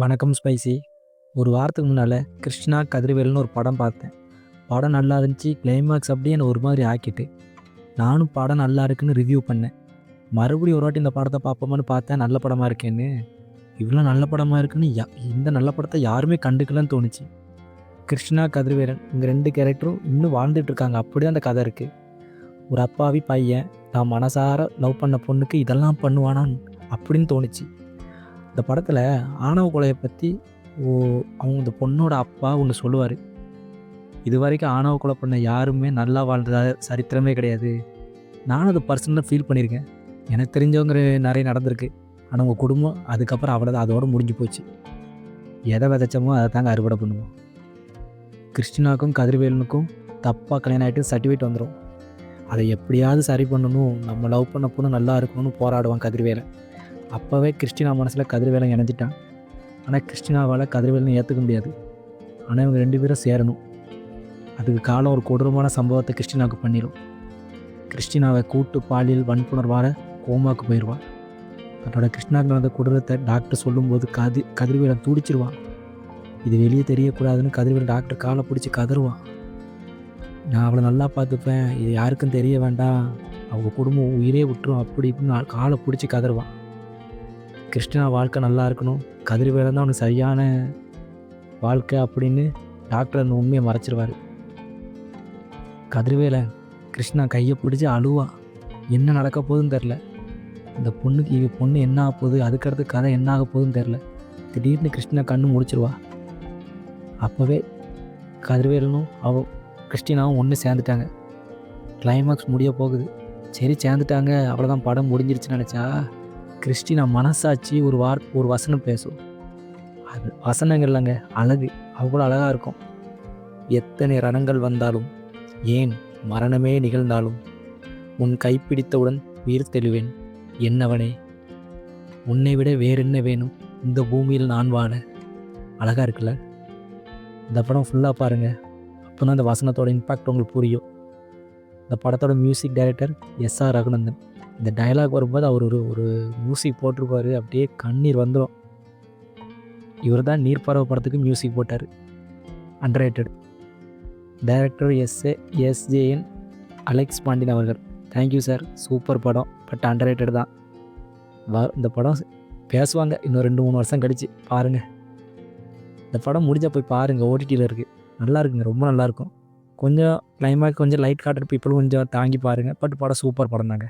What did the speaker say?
வணக்கம் ஸ்பைசி. ஒரு வாரத்துக்கு முன்னால் கிருஷ்ணா கதிர்வேல்னு ஒரு படம் பார்த்தேன். படம் நல்லா இருந்துச்சு. கிளைமேக்ஸ் அப்படியே என்னை ஒரு மாதிரி ஆக்கிட்டு நானும் படம் நல்லா இருக்குன்னு ரிவ்யூ பண்ணேன். மறுபடியும் ஒரு வாட்டி இந்த படத்தை பார்ப்போமான்னு பார்த்தேன். நல்ல படமாக இருக்கேன்னு, இவ்வளோ நல்ல படமாக இருக்குன்னு இந்த நல்ல படத்தை யாருமே கண்டுக்கலன்னு தோணுச்சு. கிருஷ்ணா கதிர்வேலன் இங்கே ரெண்டு கேரக்டரும் இன்னும் வாழ்ந்துட்டு இருக்காங்க. அப்படியே அந்த கதை இருக்குது. ஒரு அப்பாவி பையன் தான் மனசார லவ் பண்ண பொண்ணுக்கு இதெல்லாம் பண்ணுவானான்னு அப்படின்னு தோணுச்சு. இந்த படத்தில் ஆணவ கொலையை பற்றி அவங்க இந்த பொண்ணோட அப்பா ஒன்று சொல்லுவார். இது வரைக்கும் ஆணவ கொலை பண்ண யாருமே நல்லா வாழ்ந்ததா சரித்திரமே கிடையாது. நானும் அதை பர்சனலாக ஃபீல் பண்ணியிருக்கேன். எனக்கு தெரிஞ்சவங்க நிறைய நடந்திருக்கு. ஆனால் உங்கள் குடும்பம் அதுக்கப்புறம் அவ்வளோதான், அதோடு முடிஞ்சு போச்சு. எதை விதைச்சோமோ அதை தாங்க அறுவடை பண்ணுவோம். கிறிஸ்டினாவுக்கும் கதிர்வேலனுக்கும் தப்பாக கல்யாணம் ஆகிட்டு சர்டிஃபிகேட் வந்துடும். அதை எப்படியாவது சரி பண்ணணும், நம்ம லவ் பண்ண பொண்ணு நல்லா இருக்கணும்னு போராடுவான் கதிர்வேலன். அப்போவே கிறிஸ்டினா மனசில் கதிர்வேலன் இணைஞ்சிட்டான். ஆனால் கிறிஸ்டினாவால் கதிர்வேலனை ஏற்றுக்க முடியாது. ஆனால் இவங்க ரெண்டு பேரும் சேரணும். அதுக்கு காலம் ஒரு கொடூரமான சம்பவத்தை கிறிஸ்டினாவுக்கு பண்ணிடும். கிறிஸ்டினாவை கூட்டு பாலியல் வன்புணர்வால் கோமாவுக்கு போயிடுவான். தன்னோட கிருஷ்ணாவுக்கு நடந்த கொடூரத்தை டாக்டர் சொல்லும்போது கதிர்வேலன் துடிச்சிருவான். இது வெளியே தெரியக்கூடாதுன்னு கதிர்வேலன் டாக்டர் காலை பிடிச்சி கதறுவான். நான் அவளை நல்லா பார்த்துப்பேன், இது யாருக்கும் தெரிய வேண்டாம், அவங்க குடும்பம் உயிரே விட்டுரும் அப்படி இப்படின்னு காலை பிடிச்சி கதறுவான். கிருஷ்ணா வாழ்க்கை நல்லா இருக்கணும், கதிர்வேலன் தான் அவனுக்கு சரியான வாழ்க்கை அப்படின்னு டாக்டர் அந்த உண்மையை மறைச்சிருவார். கதிர்வேலன் கிருஷ்ணா கையை பிடிச்சி அழுவா. என்ன நடக்க போகுதுன்னு தெரில. இந்த பொண்ணு என்ன ஆக போகுது, அதுக்கடுத்து கதை என்ன ஆக போகுதுன்னு தெரில. திடீர்னு கிருஷ்ணா கண்ணு முடிச்சிருவா. அப்போவே கதிர்வேலனும் கிறிஸ்டினாவும் ஒன்று சேர்ந்துட்டாங்க. கிளைமேக்ஸ் முடிய போகுது. சரி சேர்ந்துட்டாங்க, அவ்வளோதான் படம் முடிஞ்சிருச்சுன்னு நினச்சா, கிறிஸ்டினா மனசாட்சி ஒரு வசனம் பேசும். அது வசனங்கள் இல்லைங்க, அழகு. அவ்வளோ அழகாக இருக்கும். எத்தனை ரணங்கள் வந்தாலும், ஏன் மரணமே நிகழ்ந்தாலும், உன் கைப்பிடித்தவுடன் உயிர் தெளிவேன் என்னவனே, உன்னை விட வேறென்ன வேணும் இந்த பூமியில் நான் வாழ. அழகாக இருக்குல்ல? இந்த படம் ஃபுல்லாக பாருங்கள். அப்போ தான் அந்த வசனத்தோட இம்பேக்ட் உங்களுக்கு புரியும். இந்த படத்தோட மியூசிக் டைரக்டர் எஸ்.ஆர். ரகுநந்தன். இந்த டயலாக் வரும்போது அவர் ஒரு மியூசிக் போட்டிருப்பார். அப்படியே கண்ணீர் வந்துடும். இவர் தான் நீர்ப்பறவை படத்துக்கு மியூசிக் போட்டார். அண்டர்ரேட்டட். டைரக்டர் எஸ்ஜேஎன் அலெக்ஸ் பாண்டியன் அவர்கள். Thank you sir. சூப்பர் படம். பட் அண்டர்ரேட்டட் தான். இந்த படம் பேசுவாங்க இன்னும் 2-3 வருஷம் கழித்து. பாருங்கள், இந்த படம் முடிஞ்சால் போய் பாருங்கள். ஓடிடியில் இருக்குது. நல்லா இருக்குங்க, ரொம்ப நல்லாயிருக்கும். கொஞ்சம் கிளைமேக்ஸ் கொஞ்சம் லைட் காட்டுற பீப்புள் கொஞ்சம் தாங்கி பாருங்கள். பட் படம் சூப்பர் படம் தாங்க.